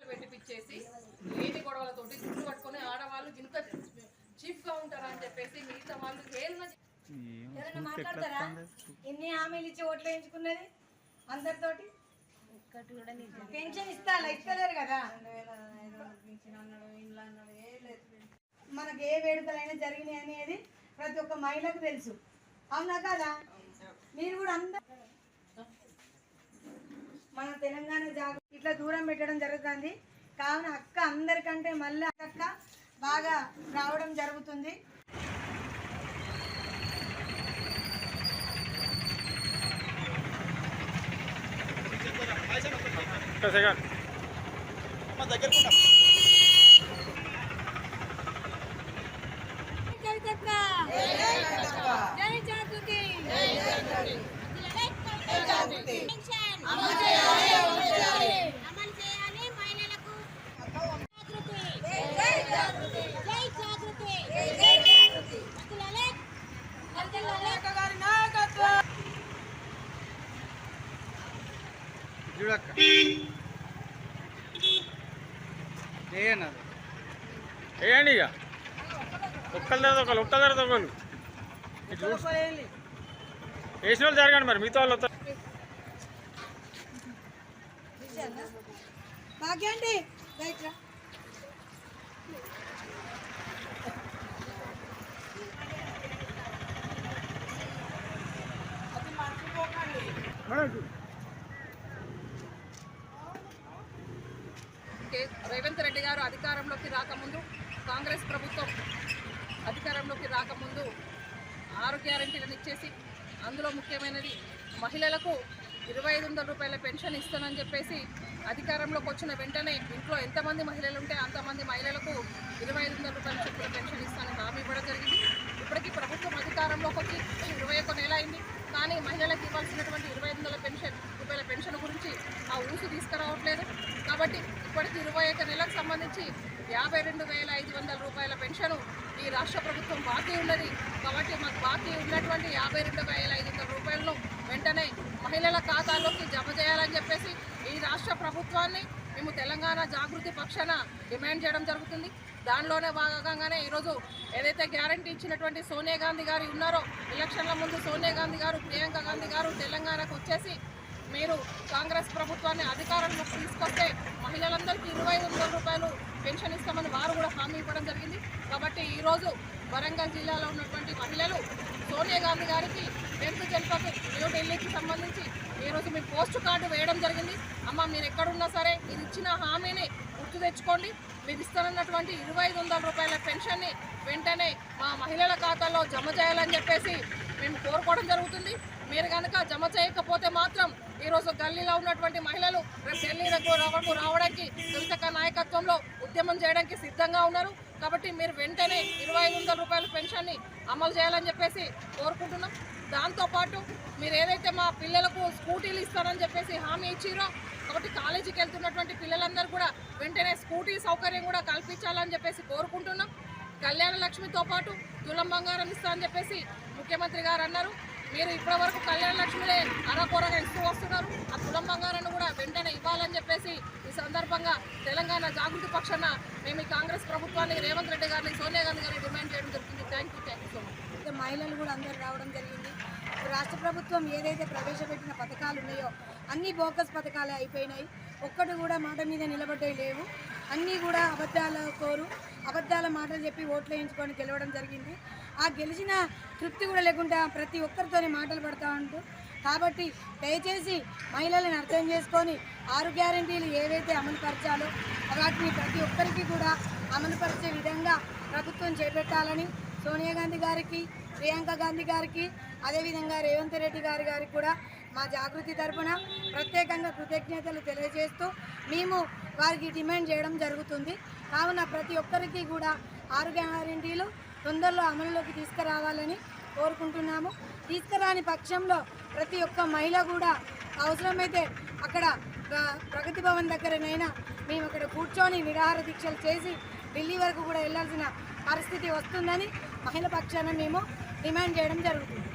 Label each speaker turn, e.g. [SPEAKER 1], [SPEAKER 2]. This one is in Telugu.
[SPEAKER 1] పెట్టిపిచ్చేసి లేని గొడవలతోటి జుట్టు పట్టుకొని ఆడవాళ్ళు ఇంత చీఫ్ గా ఉంటారా అని చెప్పేసి మిగతా వాళ్ళు
[SPEAKER 2] ఎవరైనా మాట్లాడతారా? ఎన్ని హామీలు ఇచ్చి ఓట్లు వేయించుకున్నది అందరితోటి. పెన్షన్ ఇస్తలేరు కదా. మనకు ఏ వేడుకలైనా జరిగినాయి అనేది ప్రతి ఒక్క మహిళకు తెలుసు, అవునా కదా? మీరు కూడా అందరూ మన తెలంగాణ ఇట్లా దూరం పెట్టడం జరుగుతుంది. కావున అక్క అందరికంటే మళ్ళీ అక్క బాగా రావడం జరుగుతుంది.
[SPEAKER 3] వేయండి ఇక ఒక్కరి తర్వాత ఒకరు వేసిన వాళ్ళు జరగండి. మరి మిగతా వాళ్ళు వస్తారు.
[SPEAKER 1] రేవంత్ రెడ్డి గారు అధికారంలోకి రాకముందు, కాంగ్రెస్ ప్రభుత్వం అధికారంలోకి రాకముందు 6 గ్యారెంటీలను ఇచ్చేసి అందులో ముఖ్యమైనది మహిళలకు 2500 రూపాయల పెన్షన్ ఇస్తానని చెప్పేసి అధికారంలోకి వచ్చిన వెంటనే ఇంట్లో ఎంతమంది మహిళలు ఉంటే అంతమంది మహిళలకు 2500 రూపాయల చొప్పున పెన్షన్ ఇస్తానని హామీ ఇవ్వడం జరిగింది. ఇప్పటికీ ప్రభుత్వం అధికారంలోకి వచ్చి 21 నెల అయింది. కానీ మహిళలకు ఇవ్వాల్సినటువంటి 2500 రూపాయల పెన్షన్ గురించి ఆ ఊసు తీసుకురావట్లేదు. కాబట్టి ఇప్పటికీ 21 నెలకు సంబంధించి 52,500 రూపాయల పెన్షన్ ఈ రాష్ట్ర ప్రభుత్వం బాకీ ఉన్నది. కాబట్టి మాకు బాకీ ఉన్నటువంటి 52,500 రూపాయలను వెంటనే మహిళల ఖాతాలోకి జమ చేయాలని చెప్పేసి ఈ రాష్ట్ర ప్రభుత్వాన్ని మేము తెలంగాణ జాగృతి పక్షాన డిమాండ్ చేయడం జరుగుతుంది. దానిలోనే భాగంగానే ఈరోజు ఏదైతే గ్యారంటీ ఇచ్చినటువంటి సోనియా గాంధీ గారు ఉన్నారో, ఎలక్షన్ల ముందు సోనియా గాంధీ గారు, ప్రియాంక గాంధీ గారు తెలంగాణకు వచ్చేసి మీరు కాంగ్రెస్ ప్రభుత్వాన్ని అధికారంలోకి తీసుకొస్తే మహిళలందరికీ 2500 రూపాయలు పెన్షన్ ఇస్తామని వారు కూడా హామీ ఇవ్వడం జరిగింది. కాబట్టి ఈరోజు వరంగల్ జిల్లాలో ఉన్నటువంటి మహిళలు సోనియా గాంధీ గారికి 10th జనపథ్ న్యూఢిల్లీకి సంబంధించి ఈరోజు మేము పోస్ట్ కార్డు వేయడం జరిగింది. అమ్మ మీరు ఎక్కడున్నా సరే ఇది ఇచ్చిన హామీని గుర్తు తెచ్చుకోండి. మీరు ఇస్తానన్నటువంటి 2500 రూపాయల పెన్షన్ని వెంటనే మా మహిళల ఖాతాలో జమ చేయాలని చెప్పేసి మేము కోరుకోవడం జరుగుతుంది. మీరు కనుక జమ చేయకపోతే మాత్రం ఈరోజు గల్లీలో ఉన్నటువంటి మహిళలు రేపు ఢిల్లీ రావడానికి కవితక్క నాయకత్వంలో ఉద్యమం చేయడానికి సిద్ధంగా ఉన్నారు. కాబట్టి మీరు వెంటనే 2500 రూపాయల పెన్షన్ని అమలు చేయాలని చెప్పేసి కోరుకుంటున్నాం. దాంతోపాటు మీరు ఏదైతే మా పిల్లలకు స్కూటీలు ఇస్తారని చెప్పేసి హామీ ఇచ్చిరో, కాబట్టి కాలేజీకి వెళ్తున్నటువంటి పిల్లలందరూ కూడా వెంటనే స్కూటీ సౌకర్యం కూడా కల్పించాలని చెప్పేసి కోరుకుంటున్నాం. కళ్యాణ లక్ష్మితో పాటు తులం బంగారం ఇస్తా అని చెప్పేసి ముఖ్యమంత్రి గారు అన్నారు. మీరు ఇప్పటివరకు కళ్యాణ లక్ష్మిలే అరకొరగా ఇస్తూ వస్తున్నారు. ఆ తులం బంగారాన్ని కూడా వెంటనే ఇవ్వాలని చెప్పేసి ఈ సందర్భంగా తెలంగాణ జాగృతి పక్షాన మేము ఈ కాంగ్రెస్ ప్రభుత్వాన్ని, రేవంత్ రెడ్డి గారిని, సోనియా గాంధీ గారిని డిమాండ్ చేయడం జరుగుతుంది. Thank you so much.
[SPEAKER 2] మహిళలు కూడా అందరూ రావడం జరిగింది. రాష్ట్ర ప్రభుత్వం ఏదైతే ప్రవేశపెట్టిన పథకాలు ఉన్నాయో అన్ని బోకస్ పథకాలే అయిపోయినాయి. ఒక్కటి కూడా మాట మీద నిలబడ్డవి లేవు. అన్నీ కూడా అబద్ధాల మాటలు చెప్పి ఓట్లు వేయించుకొని గెలవడం జరిగింది. ఆ గెలిచిన తృప్తి కూడా లేకుండా ప్రతి ఒక్కరితోనే మాటలు పడతా ఉంటూ, కాబట్టి దయచేసి మహిళలను అర్థం చేసుకొని 6 గ్యారెంటీలు ఏవైతే అమలుపరచాలో వాటిని ప్రతి ఒక్కరికి కూడా అమలుపరిచే విధంగా ప్రభుత్వం చేపట్టాలని సోనియా గాంధీ గారికి, ప్రియాంక గాంధీ గారికి, అదేవిధంగా రేవంత్ రెడ్డి గారికి కూడా మా జాగృతి తరఫున ప్రత్యేకంగా కృతజ్ఞతలు తెలియజేస్తూ మేము వారికి డిమాండ్ చేయడం జరుగుతుంది. కావున ప్రతి ఒక్కరికి కూడా 6 గ్యారెంటీలు తొందరలో అమలులోకి తీసుకురావాలని కోరుకుంటున్నాము. తీసుకురాని పక్షంలో ప్రతి ఒక్క మహిళ కూడా అవసరమైతే అక్కడ ప్రగతి భవన్ దగ్గరనైనా మేము అక్కడ కూర్చొని నిరాహార దీక్షలు చేసి ఢిల్లీ వరకు కూడా వెళ్లాల్సిన పరిస్థితి వస్తుందని మహిళ పక్షాన మేము డిమాండ్ చేయడం జరుగుతుంది.